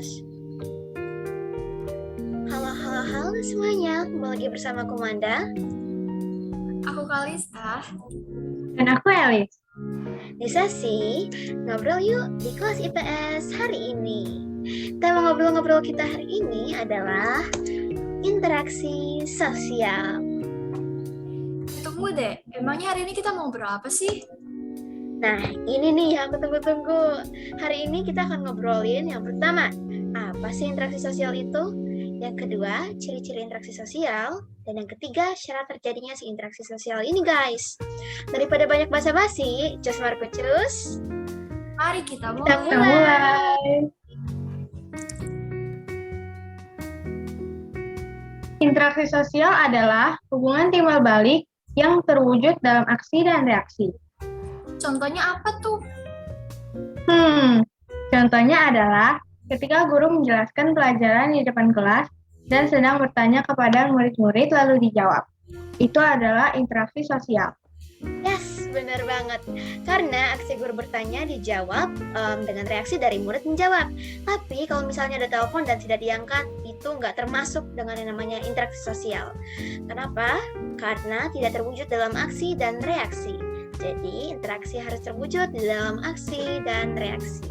kelas. Halo semuanya, kembali lagi bersama Kumanda. Aku Kalista. Dan aku Elis. Di sesi Ngobrol Yuk di kelas IPS hari ini. Tema ngobrol-ngobrol kita hari ini adalah interaksi sosial. Tunggu deh, emangnya hari ini kita mau ngobrol apa sih? Nah, ini nih yang aku tunggu-tunggu. Hari ini kita akan ngobrolin yang pertama, apa sih interaksi sosial itu? Yang kedua, ciri-ciri interaksi sosial. Dan yang ketiga, syarat terjadinya si interaksi sosial ini, guys. Daripada banyak basa-basi, cus markucus. Mari kita Kita mulai. mulai. Interaksi sosial adalah hubungan timbal balik yang terwujud dalam aksi dan reaksi. Contohnya apa tuh? Contohnya adalah ketika guru menjelaskan pelajaran di depan kelas dan sedang bertanya kepada murid-murid lalu dijawab. Itu adalah interaksi sosial. Yes, benar banget. Karena aksi guru bertanya dijawab dengan reaksi dari murid menjawab. Tapi kalau misalnya ada telepon dan tidak diangkat, itu nggak termasuk dengan yang namanya interaksi sosial. Kenapa? Karena tidak terwujud dalam aksi dan reaksi. Jadi, interaksi harus terwujud di dalam aksi dan reaksi.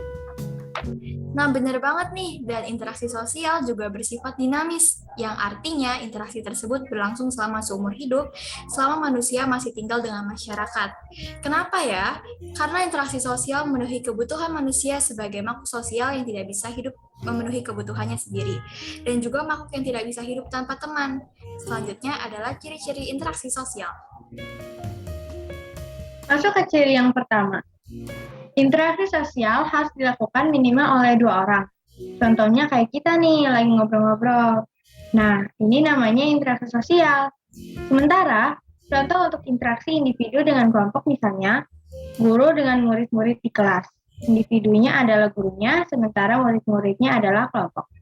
Nah, benar banget nih. Dan interaksi sosial juga bersifat dinamis, yang artinya interaksi tersebut berlangsung selama seumur hidup, selama manusia masih tinggal dengan masyarakat. Kenapa ya? Karena interaksi sosial memenuhi kebutuhan manusia sebagai makhluk sosial yang tidak bisa hidup memenuhi kebutuhannya sendiri, dan juga makhluk yang tidak bisa hidup tanpa teman. Selanjutnya adalah ciri-ciri interaksi sosial. Masuk ke ciri yang pertama. Interaksi sosial harus dilakukan minimal oleh 2 orang. Contohnya kayak kita nih, lagi ngobrol-ngobrol. Nah, ini namanya interaksi sosial. Sementara, contoh untuk interaksi individu dengan kelompok misalnya, guru dengan murid-murid di kelas. Individunya adalah gurunya, sementara murid-muridnya adalah kelompok.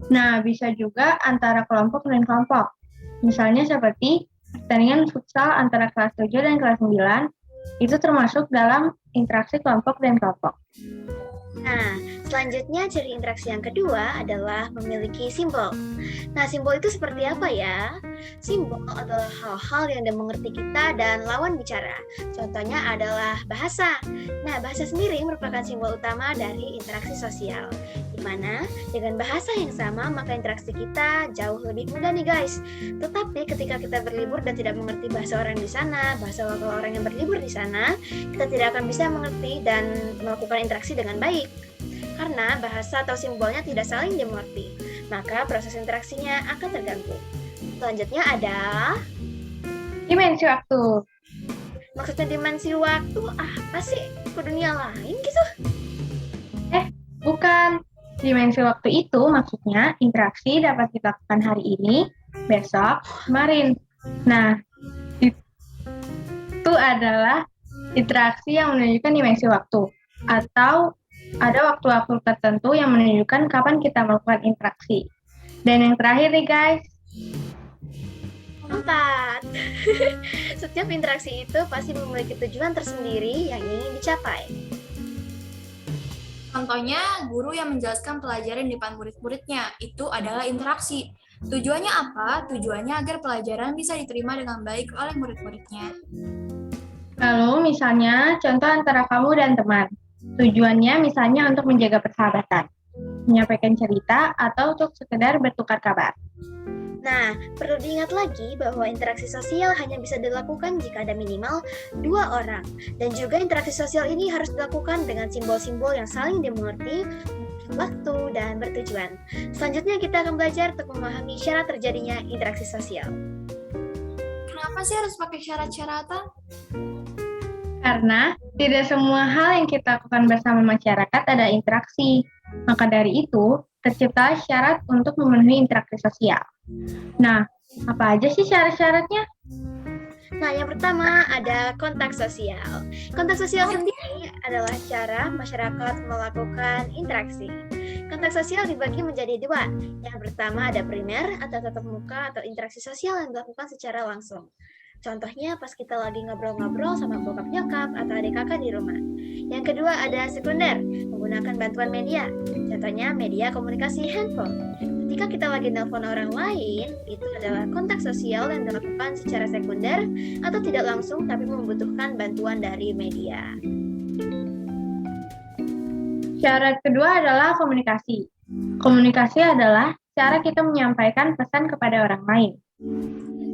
Nah, bisa juga antara kelompok dan kelompok. Misalnya seperti pertandingan futsal antara kelas 7 dan kelas 9, itu termasuk dalam interaksi kelompok dan kelompok. Nah, selanjutnya ciri interaksi yang kedua adalah memiliki simbol. Nah, simbol itu seperti apa ya? Simbol adalah hal-hal yang dimengerti kita dan lawan bicara. Contohnya adalah bahasa. Nah, bahasa sendiri merupakan simbol utama dari interaksi sosial. Di mana dengan bahasa yang sama, maka interaksi kita jauh lebih mudah nih guys. Tetapi ketika kita berlibur dan tidak mengerti bahasa orang di sana, bahasa lokal orang yang berlibur di sana, kita tidak akan bisa mengerti dan melakukan interaksi dengan baik. Karena bahasa atau simbolnya tidak saling dimengerti, maka proses interaksinya akan terganggu. Selanjutnya ada Dimensi waktu. maksudnya dimensi waktu apa sih? Ke dunia lain gitu? Bukan. Dimensi waktu itu maksudnya interaksi dapat dilakukan hari ini, besok, kemarin. Nah, itu adalah interaksi yang menunjukkan dimensi waktu. Atau ada waktu-waktu tertentu yang menunjukkan kapan kita melakukan interaksi. Dan yang terakhir nih guys, 4. Setiap interaksi itu pasti memiliki tujuan tersendiri yang ingin dicapai. Contohnya, guru yang menjelaskan pelajaran di depan murid-muridnya, itu adalah interaksi. Tujuannya apa? Tujuannya agar pelajaran bisa diterima dengan baik oleh murid-muridnya. lalu misalnya contoh antara kamu dan teman. Tujuannya misalnya untuk menjaga persahabatan, menyampaikan cerita, atau untuk sekedar bertukar kabar. Nah, perlu diingat lagi bahwa interaksi sosial hanya bisa dilakukan jika ada minimal 2 orang. Dan juga interaksi sosial ini harus dilakukan dengan simbol-simbol yang saling dimengerti, waktu, dan bertujuan. Selanjutnya kita akan belajar untuk memahami syarat terjadinya interaksi sosial. Kenapa sih harus pakai syarat-syaratan? Karena tidak semua hal yang kita lakukan bersama masyarakat ada interaksi. Maka dari itu, tercipta syarat untuk memenuhi interaksi sosial. Nah, apa aja sih syarat-syaratnya? Nah, yang pertama ada kontak sosial. Kontak sosial sendiri adalah cara masyarakat melakukan interaksi. Kontak sosial dibagi menjadi 2. Yang pertama ada primer atau tatap muka atau interaksi sosial yang dilakukan secara langsung. Contohnya pas kita lagi ngobrol-ngobrol sama bokap nyokap atau adik kakak di rumah. Yang kedua ada sekunder, menggunakan bantuan media. Contohnya media komunikasi handphone. Ketika kita lagi nelpon orang lain, itu adalah kontak sosial yang dilakukan secara sekunder atau tidak langsung tapi membutuhkan bantuan dari media. Syarat kedua adalah komunikasi. Komunikasi adalah cara kita menyampaikan pesan kepada orang lain.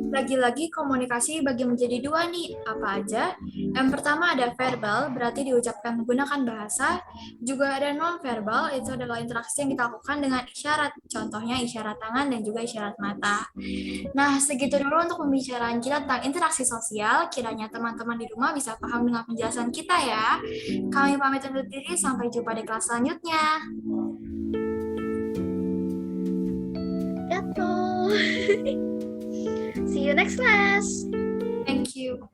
Lagi-lagi komunikasi dibagi menjadi dua nih, apa aja? Yang pertama ada verbal, berarti diucapkan menggunakan bahasa. Juga ada non-verbal, itu adalah interaksi yang kita lakukan dengan isyarat. Contohnya isyarat tangan dan juga isyarat mata. Nah, segitu dulu untuk pembicaraan kita tentang interaksi sosial. Kiranya teman-teman di rumah bisa paham dengan penjelasan kita ya. Kami pamit undur diri, sampai jumpa di kelas selanjutnya. Gato. See you next class. Thank you.